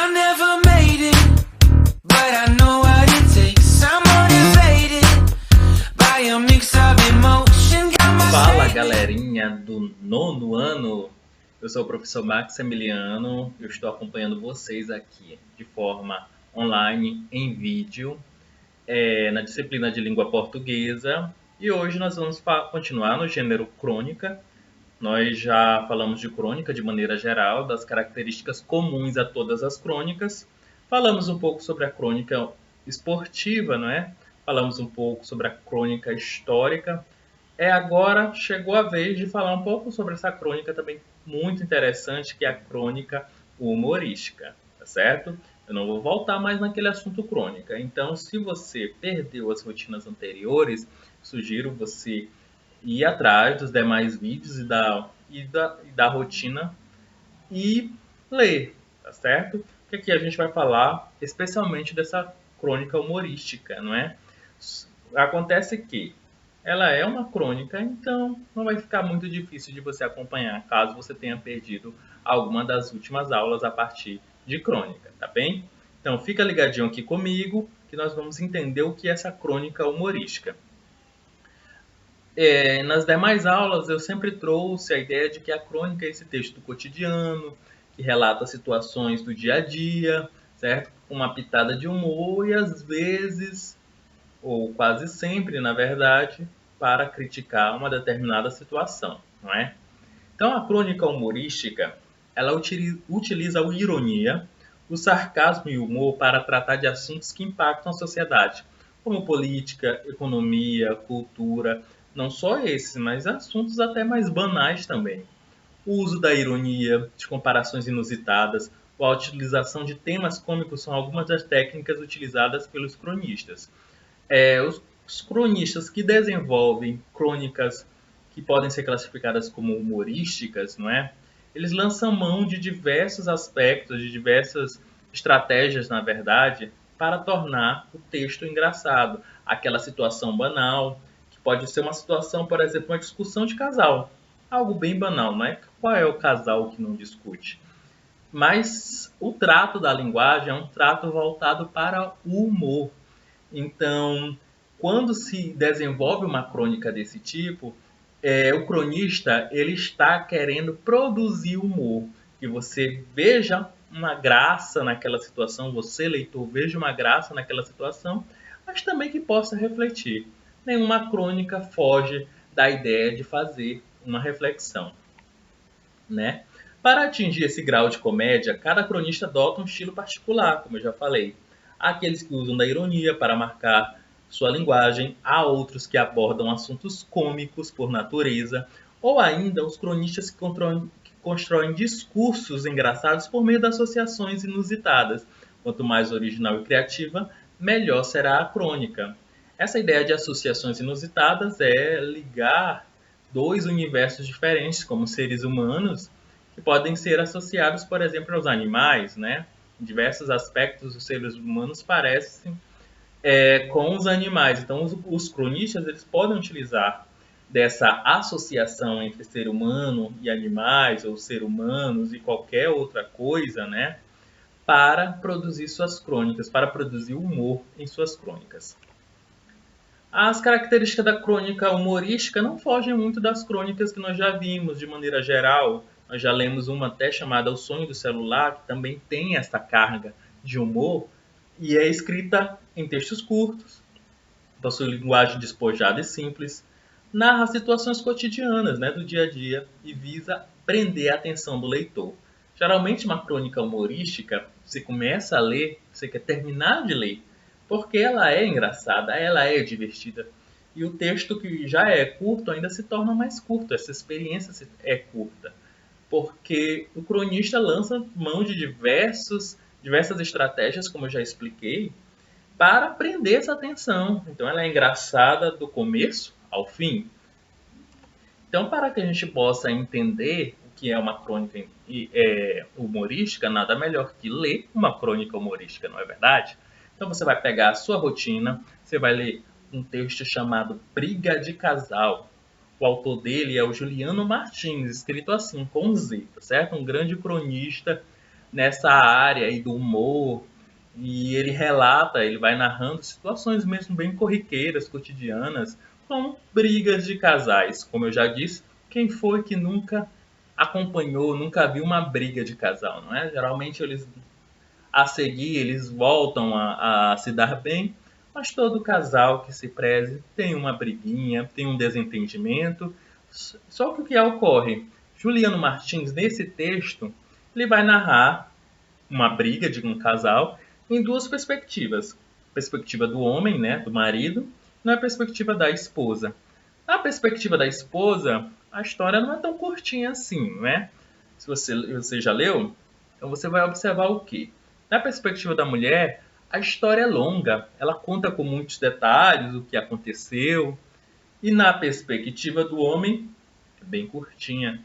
I never made it, but I know what it takes. I'm motivated by a mix of emotion. Fala galerinha do nono ano, eu sou o professor Max Emiliano, eu estou acompanhando vocês aqui de forma online, em vídeo, na disciplina de língua portuguesa, e hoje nós vamos continuar no gênero crônica. Nós já falamos de crônica de maneira geral, das características comuns a todas as crônicas, falamos um pouco sobre a crônica esportiva, não é? Falamos um pouco sobre a crônica histórica. Agora chegou a vez de falar um pouco sobre essa crônica também muito interessante, que é a crônica humorística, tá certo? Eu não vou voltar mais naquele assunto crônica. Então, se você perdeu as rotinas anteriores, sugiro você ir atrás dos demais vídeos e da rotina e ler, tá certo? Porque aqui a gente vai falar especialmente dessa crônica humorística, não é? Acontece que ela é uma crônica, então não vai ficar muito difícil de você acompanhar, caso você tenha perdido alguma das últimas aulas a partir de crônica, tá bem? Então fica ligadinho aqui comigo, que nós vamos entender o que é essa crônica humorística. Nas demais aulas eu sempre trouxe a ideia de que a crônica é esse texto cotidiano, que relata situações do dia a dia, certo? Uma pitada de humor e às vezes, ou quase sempre, na verdade, para criticar uma determinada situação, não é? Então, a crônica humorística, ela utiliza a ironia, o sarcasmo e o humor para tratar de assuntos que impactam a sociedade, como política, economia, cultura, não só esses, mas assuntos até mais banais também. O uso da ironia, de comparações inusitadas, ou a utilização de temas cômicos são algumas das técnicas utilizadas pelos cronistas. Os cronistas que desenvolvem crônicas que podem ser classificadas como humorísticas, não é? Eles lançam mão de diversos aspectos, de diversas estratégias, na verdade, para tornar o texto engraçado. Aquela situação banal, que pode ser uma situação, por exemplo, uma discussão de casal. Algo bem banal, não é? Qual é o casal que não discute? Mas o trato da linguagem é um trato voltado para o humor. Então, quando se desenvolve uma crônica desse tipo, o cronista ele está querendo produzir humor, que você veja uma graça naquela situação, você leitor veja uma graça naquela situação, mas também que possa refletir. Nenhuma crônica foge da ideia de fazer uma reflexão, né? Para atingir esse grau de comédia, cada cronista adota um estilo particular, como eu já falei. Há aqueles que usam da ironia para marcar sua linguagem, há outros que abordam assuntos cômicos por natureza, ou ainda os cronistas que constroem discursos engraçados por meio de associações inusitadas. Quanto mais original e criativa, melhor será a crônica. Essa ideia de associações inusitadas é ligar dois universos diferentes, como seres humanos, que podem ser associados, por exemplo, aos animais, né? Em diversos aspectos, os seres humanos parecem com os animais. Então, os cronistas eles podem utilizar dessa associação entre ser humano e animais, ou ser humanos e qualquer outra coisa, né? Para produzir suas crônicas, para produzir humor em suas crônicas. As características da crônica humorística não fogem muito das crônicas que nós já vimos de maneira geral. Nós já lemos uma até chamada O Sonho do Celular, que também tem essa carga de humor, e é escrita em textos curtos, possui linguagem despojada e simples, narra situações cotidianas, né, do dia a dia e visa prender a atenção do leitor. Geralmente uma crônica humorística, você começa a ler, você quer terminar de ler, porque ela é engraçada, ela é divertida. E o texto que já é curto ainda se torna mais curto, essa experiência é curta. Porque o cronista lança mão de diversas estratégias, como eu já expliquei, para prender essa atenção. Então ela é engraçada do começo ao fim. Então, para que a gente possa entender o que é uma crônica humorística, nada melhor que ler uma crônica humorística, não é verdade? Então você vai pegar a sua rotina, você vai ler um texto chamado Briga de Casal. O autor dele é o Juliano Martins, escrito assim, com Z, tá certo? Um grande cronista nessa área aí do humor, e ele relata, ele vai narrando situações mesmo bem corriqueiras, cotidianas, como brigas de casais. Como eu já disse, quem foi que nunca acompanhou, nunca viu uma briga de casal, não é? Geralmente eles a seguir eles voltam a se dar bem, mas todo casal que se preze tem uma briguinha, tem um desentendimento. Só que o que ocorre? Juliano Martins, nesse texto, ele vai narrar uma briga de um casal em duas perspectivas. Perspectiva do homem, né, do marido, e na perspectiva da esposa. Na perspectiva da esposa, a história não é tão curtinha assim, né? Se você já leu, então você vai observar o quê? Na perspectiva da mulher, a história é longa, ela conta com muitos detalhes o que aconteceu, e na perspectiva do homem, é bem curtinha.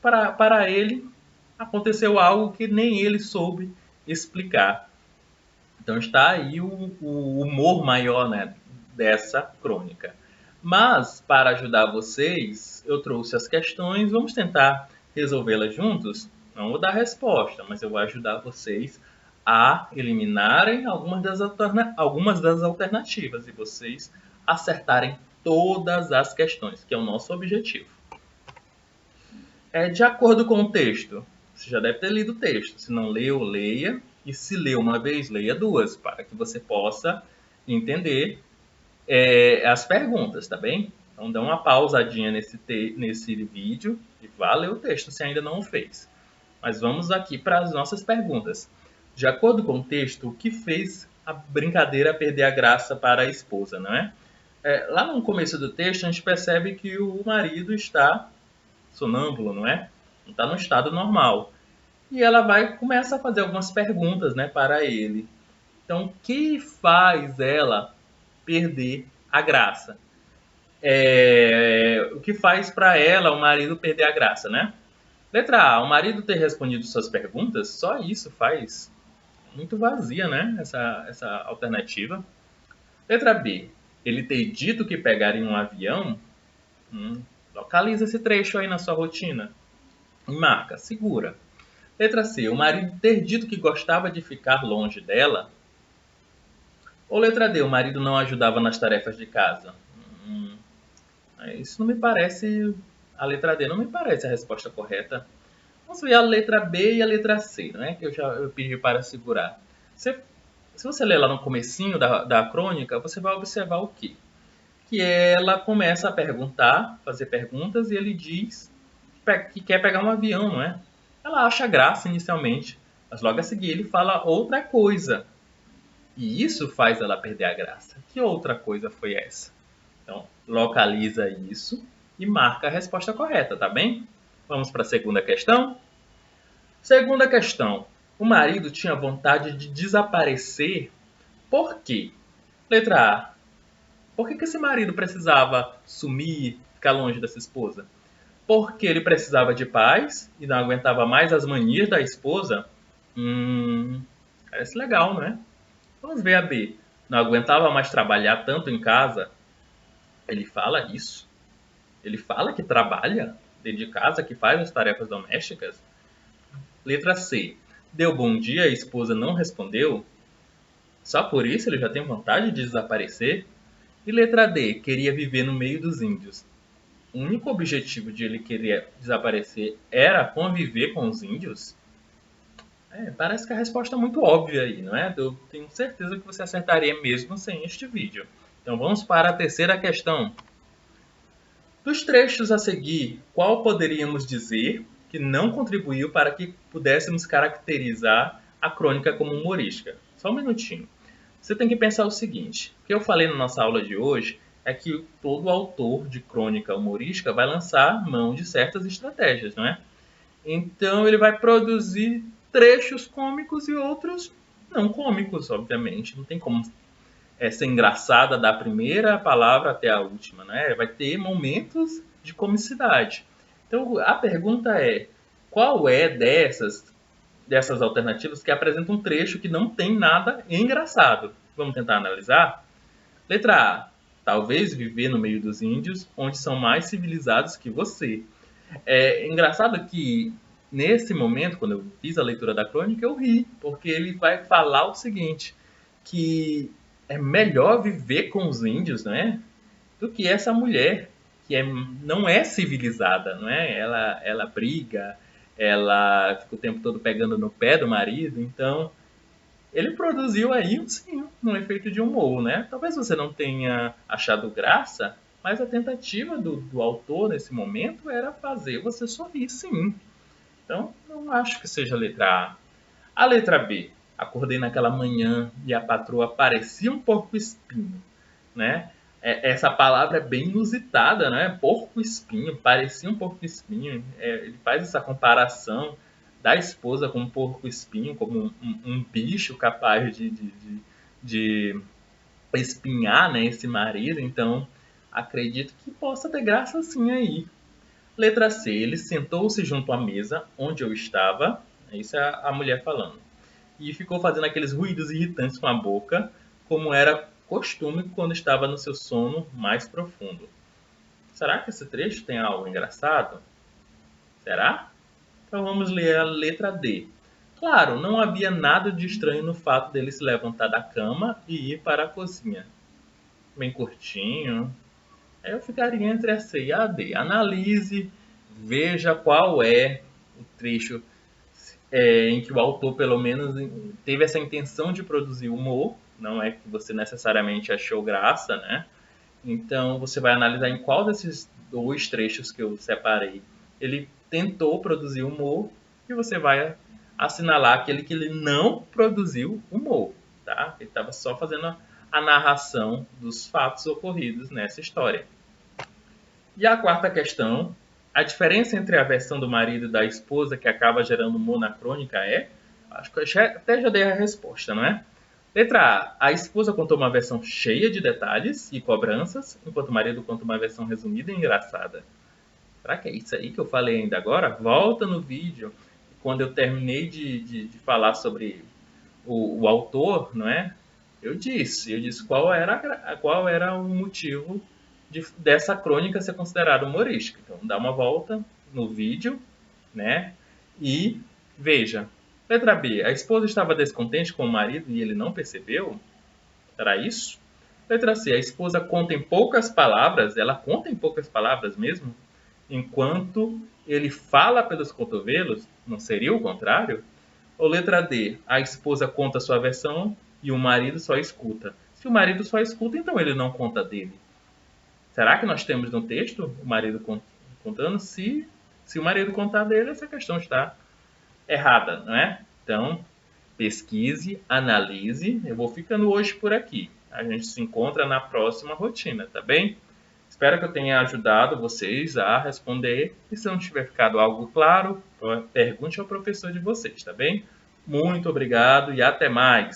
Para ele, aconteceu algo que nem ele soube explicar. Então está aí o humor maior, né, dessa crônica. Mas, para ajudar vocês, eu trouxe as questões, vamos tentar resolvê-las juntos? Não vou dar resposta, mas eu vou ajudar vocês a eliminarem algumas das alternativas e vocês acertarem todas as questões, que é o nosso objetivo. De acordo com o texto, você já deve ter lido o texto. Se não leu, leia. E se leu uma vez, leia duas, para que você possa entender as perguntas, tá bem? Então dá uma pausadinha nesse vídeo e vá ler o texto se ainda não o fez. Mas vamos aqui para as nossas perguntas. De acordo com o texto, o que fez a brincadeira perder a graça para a esposa, não é? Lá no começo do texto, a gente percebe que o marido está sonâmbulo, não é? Não está no estado normal. E ela começa a fazer algumas perguntas, né, para ele. Então, o que faz ela perder a graça? O que faz para ela o marido perder a graça, né? Letra A, o marido ter respondido suas perguntas, só isso faz muito vazia, né? Essa alternativa. Letra B, ele ter dito que pegaria um avião. Localiza esse trecho aí na sua rotina. E marca, segura. Letra C, o marido ter dito que gostava de ficar longe dela. Ou letra D, o marido não ajudava nas tarefas de casa. Isso não me parece. A letra D não me parece a resposta correta. Vamos ver a letra B e a letra C, né? Que eu pedi para segurar. Se você ler lá no comecinho da crônica, você vai observar o quê? Que ela começa a perguntar, fazer perguntas, e ele diz que quer pegar um avião, não é? Ela acha graça inicialmente, mas logo a seguir ele fala outra coisa. E isso faz ela perder a graça. Que outra coisa foi essa? Então, localiza isso e marca a resposta correta, tá bem? Vamos para a segunda questão? Segunda questão. O marido tinha vontade de desaparecer por quê? Letra A. Por que esse marido precisava sumir, ficar longe dessa esposa? Porque ele precisava de paz e não aguentava mais as manias da esposa? Parece legal, não é? Vamos ver a B. Não aguentava mais trabalhar tanto em casa? Ele fala isso? Ele fala que trabalha dentro de casa, que faz as tarefas domésticas? Letra C. Deu bom dia e a esposa não respondeu? Só por isso ele já tem vontade de desaparecer? E letra D. Queria viver no meio dos índios? O único objetivo de ele querer desaparecer era conviver com os índios? Parece que a resposta é muito óbvia aí, não é? Eu tenho certeza que você acertaria mesmo sem este vídeo. Então vamos para a terceira questão. Dos trechos a seguir, qual poderíamos dizer que não contribuiu para que pudéssemos caracterizar a crônica como humorística? Só um minutinho. Você tem que pensar o seguinte, o que eu falei na nossa aula de hoje é que todo autor de crônica humorística vai lançar mão de certas estratégias, não é? Então ele vai produzir trechos cômicos e outros não cômicos, obviamente. Não tem como ser engraçada da primeira palavra até a última, né? Vai ter momentos de comicidade. Então a pergunta é, qual é dessas alternativas que apresentam um trecho que não tem nada engraçado? Vamos tentar analisar? Letra A. Talvez viver no meio dos índios, onde são mais civilizados que você. É engraçado que nesse momento, quando eu fiz a leitura da crônica, eu ri, porque ele vai falar o seguinte, que é melhor viver com os índios, né, do que essa mulher que não é civilizada, não é? Ela briga, ela fica o tempo todo pegando no pé do marido, então ele produziu aí, sim, um efeito de humor, né? Talvez você não tenha achado graça, mas a tentativa do autor nesse momento era fazer você sorrir, sim. Então, não acho que seja a letra A. A letra B. Acordei naquela manhã e a patroa parecia um porco-espinho, né? Essa palavra é bem inusitada, né? Porco-espinho, parecia um porco-espinho. Ele faz essa comparação da esposa com um porco-espinho, como um bicho capaz de espinhar, né, esse marido. Então, acredito que possa ter graça sim aí. Letra C. Ele sentou-se junto à mesa onde eu estava. Isso é a mulher falando. E ficou fazendo aqueles ruídos irritantes com a boca, como era costume quando estava no seu sono mais profundo. Será que esse trecho tem algo engraçado? Será? Então vamos ler a letra D. Claro, não havia nada de estranho no fato dele se levantar da cama e ir para a cozinha. Bem curtinho. Aí eu ficaria entre a C e a D. Analise, veja qual é o trecho em que o autor, pelo menos, teve essa intenção de produzir humor. Não é que você necessariamente achou graça, né? Então, você vai analisar em qual desses dois trechos que eu separei ele tentou produzir humor e você vai assinalar aquele que ele não produziu humor, tá? Ele estava só fazendo a narração dos fatos ocorridos nessa história. E a quarta questão, a diferença entre a versão do marido e da esposa que acaba gerando humor na crônica é? Acho que eu até já dei a resposta, não é? Letra A. A esposa contou uma versão cheia de detalhes e cobranças, enquanto o marido conta uma versão resumida e engraçada. Será que é isso aí que eu falei ainda agora? Volta no vídeo. Quando eu terminei de falar sobre o autor, não é? Eu disse qual era o motivo dessa crônica ser considerada humorística. Então, dá uma volta no vídeo, né? E veja. Letra B. A esposa estava descontente com o marido e ele não percebeu? Será isso? Letra C. A esposa conta em poucas palavras, ela conta em poucas palavras mesmo, enquanto ele fala pelos cotovelos? Não seria o contrário? Ou letra D. A esposa conta sua versão e o marido só escuta. Se o marido só escuta, então ele não conta dele. Será que nós temos no texto o marido contando? Se o marido contar dele, essa questão está errada, não é? Então, pesquise, analise. Eu vou ficando hoje por aqui. A gente se encontra na próxima rotina, tá bem? Espero que eu tenha ajudado vocês a responder. E se não tiver ficado algo claro, pergunte ao professor de vocês, tá bem? Muito obrigado e até mais!